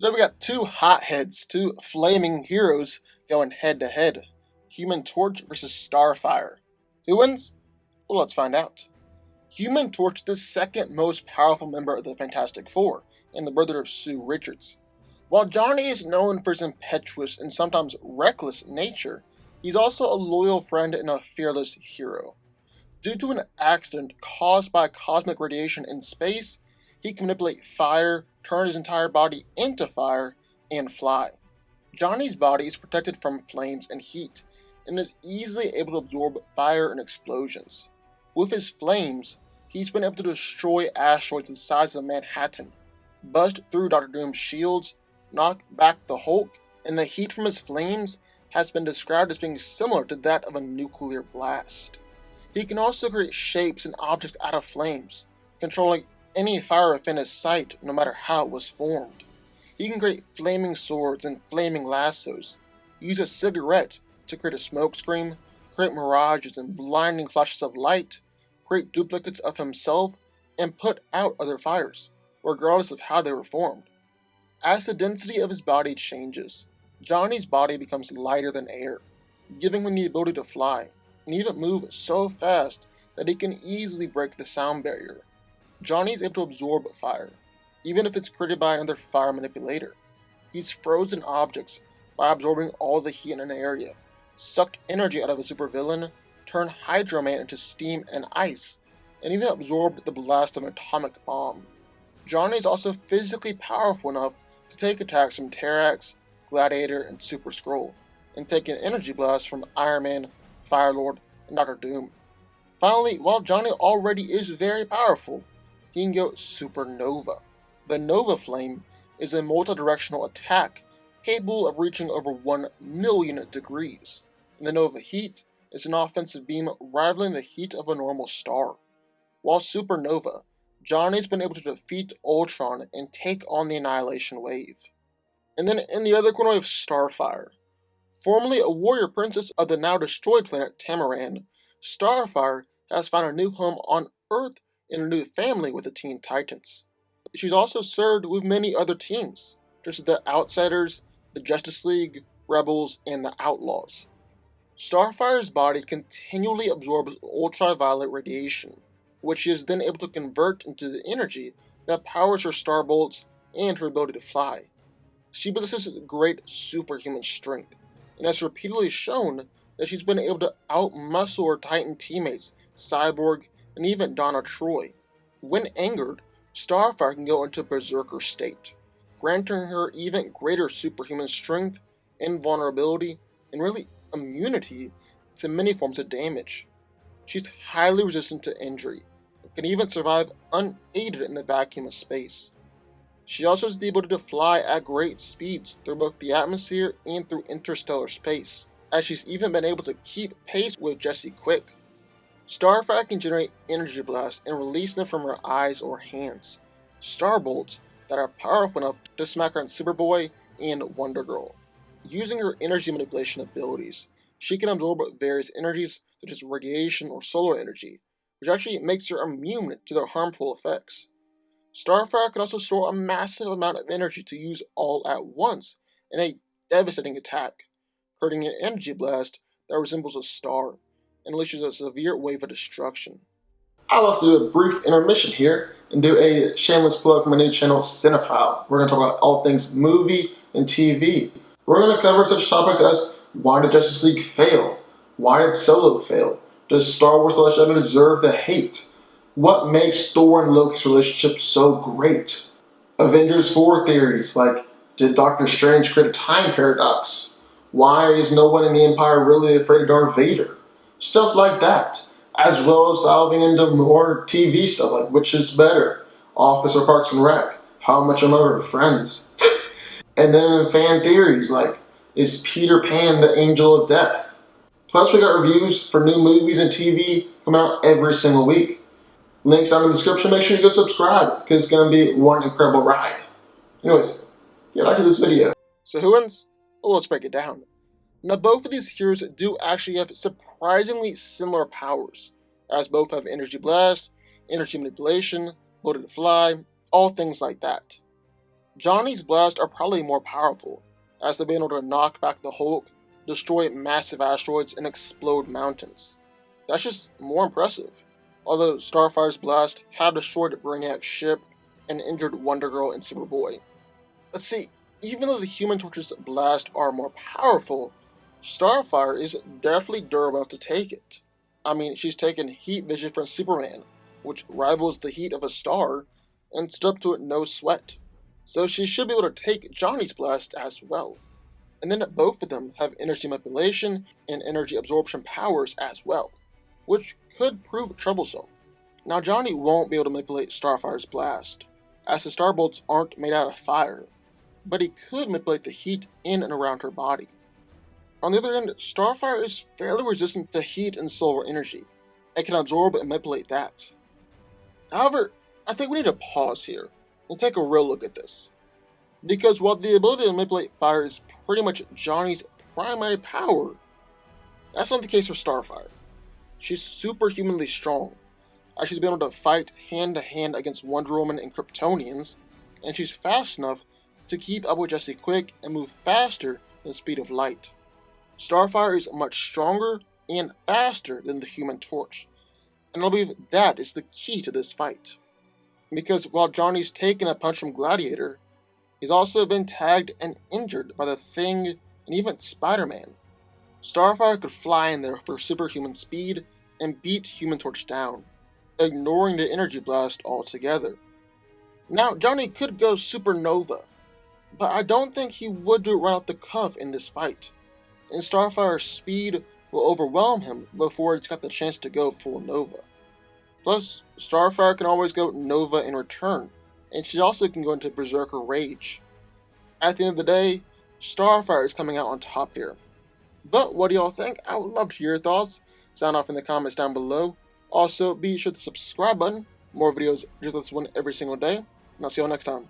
So now we got two hotheads, two flaming heroes going head to head. Human Torch versus Starfire. Who wins? Well, let's find out. Human Torch is the second most powerful member of the Fantastic Four, and the brother of Sue Richards. While Johnny is known for his impetuous and sometimes reckless nature, he's also a loyal friend and a fearless hero. Due to an accident caused by cosmic radiation in space, he can manipulate fire, turn his entire body into fire, and fly. Johnny's body is protected from flames and heat, and is easily able to absorb fire and explosions. With his flames, he's been able to destroy asteroids the size of Manhattan, bust through Doctor Doom's shields, knock back the Hulk, and the heat from his flames has been described as being similar to that of a nuclear blast. He can also create shapes and objects out of flames, controlling any fire within his sight no matter how it was formed. He can create flaming swords and flaming lassos, use a cigarette to create a smokescreen, create mirages and blinding flashes of light, create duplicates of himself, and put out other fires, regardless of how they were formed. As the density of his body changes, Johnny's body becomes lighter than air, giving him the ability to fly, and even move so fast that he can easily break the sound barrier. Johnny is able to absorb fire, even if it's created by another fire manipulator. He's frozen objects by absorbing all the heat in an area, sucked energy out of a supervillain, turned Hydro Man into steam and ice, and even absorbed the blast of an atomic bomb. Johnny is also physically powerful enough to take attacks from Terrax, Gladiator, and Super Skrull, and take an energy blast from Iron Man, Firelord, and Doctor Doom. Finally, while Johnny already is very powerful, he can go Supernova. The Nova Flame is a multi-directional attack capable of reaching over 1 million degrees, and the Nova Heat is an offensive beam rivaling the heat of a normal star. While Supernova, Johnny's been able to defeat Ultron and take on the Annihilation Wave. And then in the other corner we have Starfire. Formerly a warrior princess of the now destroyed planet Tamaran, Starfire has found a new home on Earth and a new family with the Teen Titans. She's also served with many other teams, such as the Outsiders, the Justice League, Rebels, and the Outlaws. Starfire's body continually absorbs ultraviolet radiation, which she is then able to convert into the energy that powers her starbolts and her ability to fly. She possesses great superhuman strength, and has repeatedly shown that she's been able to outmuscle her Titan teammates, Cyborg, and even Donna Troy. When angered, Starfire can go into Berserker state, granting her even greater superhuman strength, invulnerability, and really immunity to many forms of damage. She's highly resistant to injury, and can even survive unaided in the vacuum of space. She also has the ability to fly at great speeds through both the atmosphere and through interstellar space, as she's even been able to keep pace with Jesse Quick. Starfire can generate energy blasts and release them from her eyes or hands, starbolts that are powerful enough to smack her on Superboy and Wonder Girl. Using her energy manipulation abilities, she can absorb various energies such as radiation or solar energy, which actually makes her immune to their harmful effects. Starfire can also store a massive amount of energy to use all at once in a devastating attack, creating an energy blast that resembles a star and unleashes a severe wave of destruction. I'll have to do a brief intermission here and do a shameless plug for my new channel, Cinephile. We're going to talk about all things movie and TV. We're going to cover such topics as why did Justice League fail? Why did Solo fail? Does Star Wars The Last Jedi deserve the hate? What makes Thor and Loki's relationship so great? Avengers 4 theories like, did Doctor Strange create a time paradox? Why is no one in the Empire really afraid of Darth Vader? Stuff like that, as well as delving into more TV stuff like which is better, Office or Parks and Rec, How Much I Love Friends. And then fan theories like, is Peter Pan the angel of death? Plus we got reviews for new movies and TV coming out every single week. Links down in the description, make sure you go subscribe, because it's going to be one incredible ride. Anyways, get back to this video. So who wins? Well, let's break it down. Now both of these heroes do actually have surprisingly similar powers, as both have energy blast, energy manipulation, ability to fly, all things like that. Johnny's blasts are probably more powerful, as they've been able to knock back the Hulk, destroy massive asteroids, and explode mountains. That's just more impressive. Although Starfire's blast have destroyed Brainiac's ship and injured Wonder Girl and Superboy. But see, even though the Human Torch's blast are more powerful, Starfire is definitely durable enough to take it. I mean, she's taken heat vision from Superman, which rivals the heat of a star, and stood up to it no sweat. So she should be able to take Johnny's blast as well. And then both of them have energy manipulation and energy absorption powers as well, which could prove troublesome. Now Johnny won't be able to manipulate Starfire's blast, as the starbolts aren't made out of fire, but he could manipulate the heat in and around her body. On the other hand, Starfire is fairly resistant to heat and solar energy, and can absorb and manipulate that. However, I think we need to pause here and take a real look at this. Because while the ability to manipulate fire is pretty much Johnny's primary power, that's not the case for Starfire. She's superhumanly strong, as she's been able to fight hand to hand against Wonder Woman and Kryptonians, and she's fast enough to keep up with Jesse Quick and move faster than the speed of light. Starfire is much stronger and faster than the Human Torch, and I believe that is the key to this fight. Because while Johnny's taken a punch from Gladiator, he's also been tagged and injured by the Thing and even Spider-Man. Starfire could fly in there for superhuman speed and beat Human Torch down, ignoring the energy blast altogether. Now, Johnny could go supernova, but I don't think he would do it right off the cuff in this fight, and Starfire's speed will overwhelm him before it's got the chance to go full nova. Plus, Starfire can always go nova in return, and she also can go into Berserker Rage. At the end of the day, Starfire is coming out on top here. But what do y'all think? I would love to hear your thoughts. Sound off in the comments down below. Also, be sure to subscribe button. More videos just like this one every single day. And I'll see you all next time.